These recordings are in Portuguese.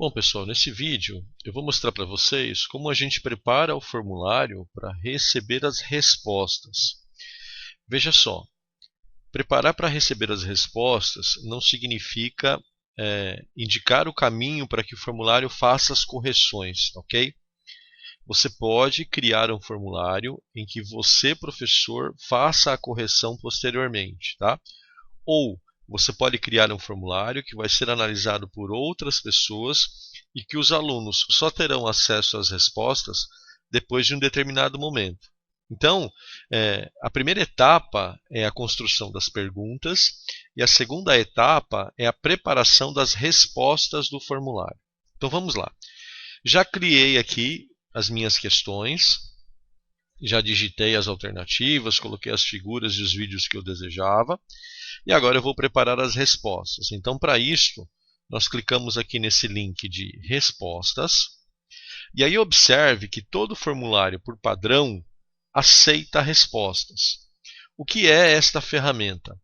Bom, pessoal, nesse vídeo eu vou mostrar para vocês como a gente prepara o formulário para receber as respostas. Veja só, preparar para receber as respostas não significa indicar o caminho para que o formulário faça as correções, ok? Você pode criar um formulário em que você, professor, faça a correção posteriormente, tá? Ou você pode criar um formulário que vai ser analisado por outras pessoas e que os alunos só terão acesso às respostas depois de um determinado momento. Então, a primeira etapa é a construção das perguntas e a segunda etapa é a preparação das respostas do formulário. Então, vamos lá. Já criei aqui as minhas questões, já digitei as alternativas, coloquei as figuras e os vídeos que eu desejava. E agora eu vou preparar as respostas. Então, para isso, nós clicamos aqui nesse link de respostas. E aí observe que todo formulário, por padrão, aceita respostas. O que é esta ferramenta?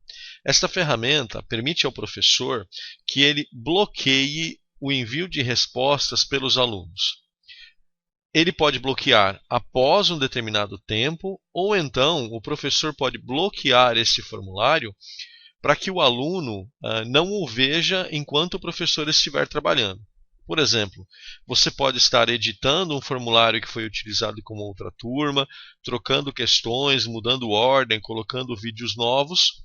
Esta ferramenta permite ao professor que ele bloqueie o envio de respostas pelos alunos. Ele pode bloquear após um determinado tempo, ou então o professor pode bloquear esse formulário para que o aluno não o veja enquanto o professor estiver trabalhando. Por exemplo, você pode estar editando um formulário que foi utilizado com outra turma, trocando questões, mudando ordem, colocando vídeos novos,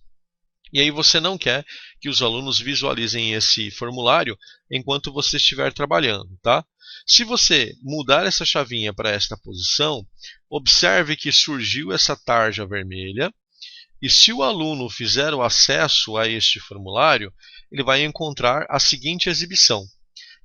e aí você não quer que os alunos visualizem esse formulário enquanto você estiver trabalhando, tá? Se você mudar essa chavinha para esta posição, observe que surgiu essa tarja vermelha. E se o aluno fizer o acesso a este formulário, ele vai encontrar a seguinte exibição,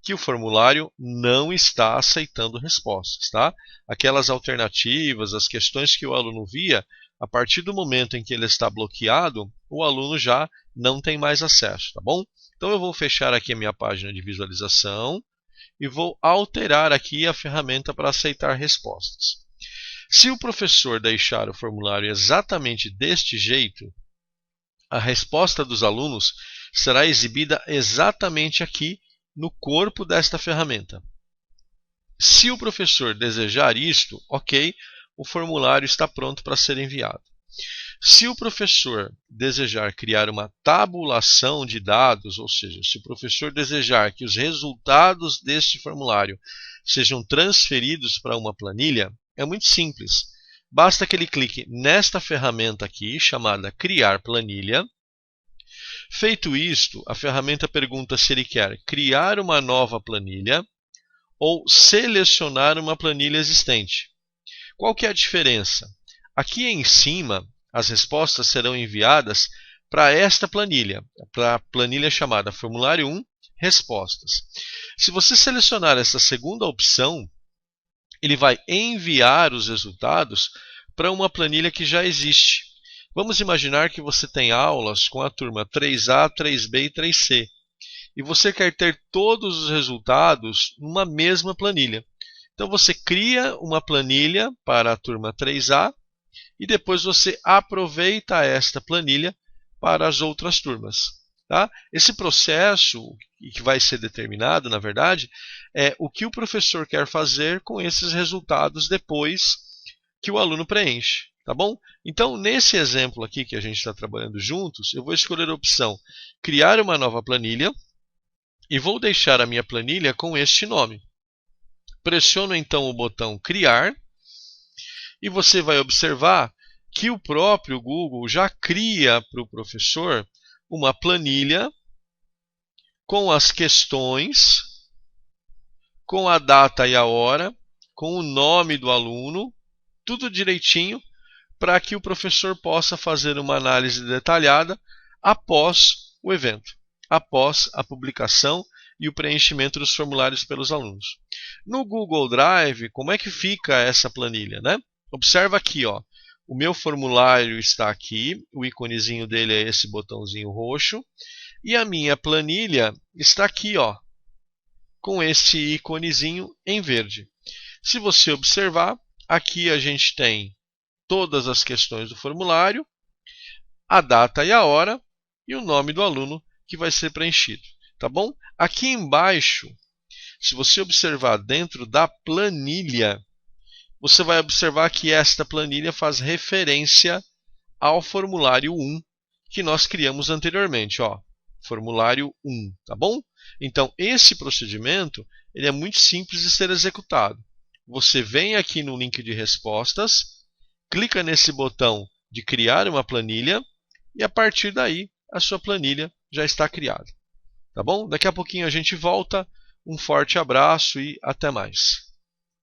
que o formulário não está aceitando respostas, tá? Aquelas alternativas, as questões que o aluno via, a partir do momento em que ele está bloqueado, o aluno já não tem mais acesso, tá bom? Então eu vou fechar aqui a minha página de visualização e vou alterar aqui a ferramenta para aceitar respostas. Se o professor deixar o formulário exatamente deste jeito, a resposta dos alunos será exibida exatamente aqui no corpo desta ferramenta. Se o professor desejar isto, ok, o formulário está pronto para ser enviado. Se o professor desejar criar uma tabulação de dados, ou seja, se o professor desejar que os resultados deste formulário sejam transferidos para uma planilha, é muito simples. Basta que ele clique nesta ferramenta aqui, chamada Criar Planilha. Feito isto, a ferramenta pergunta se ele quer criar uma nova planilha ou selecionar uma planilha existente. Qual que é a diferença? Aqui em cima, as respostas serão enviadas para esta planilha, para a planilha chamada Formulário 1, Respostas. Se você selecionar essa segunda opção, ele vai enviar os resultados para uma planilha que já existe. Vamos imaginar que você tem aulas com a turma 3A, 3B e 3C. E você quer ter todos os resultados numa mesma planilha. Então você cria uma planilha para a turma 3A e depois você aproveita esta planilha para as outras turmas. Tá? Esse processo que vai ser determinado, na verdade, é o que o professor quer fazer com esses resultados depois que o aluno preenche. Tá bom? Então, nesse exemplo aqui que a gente está trabalhando juntos, eu vou escolher a opção criar uma nova planilha e vou deixar a minha planilha com este nome. Pressiono então o botão criar e você vai observar que o próprio Google já cria para o professor uma planilha com as questões, com a data e a hora, com o nome do aluno, tudo direitinho, para que o professor possa fazer uma análise detalhada após o evento, após a publicação e o preenchimento dos formulários pelos alunos. No Google Drive, como é que fica essa planilha, né? Observa aqui, ó, o meu formulário está aqui, o íconezinho dele é esse botãozinho roxo, e a minha planilha está aqui, ó, com esse íconezinho em verde. Se você observar, aqui a gente tem todas as questões do formulário, a data e a hora e o nome do aluno que vai ser preenchido. Tá bom? Aqui embaixo Se você observar dentro da planilha, você vai observar que esta planilha faz referência ao formulário 1 que nós criamos anteriormente. Ó, formulário 1, tá bom? Então, esse procedimento ele é muito simples de ser executado. Você vem aqui no link de respostas, clica nesse botão de criar uma planilha e a partir daí a sua planilha já está criada. Tá bom? Daqui a pouquinho a gente volta. Um forte abraço e até mais.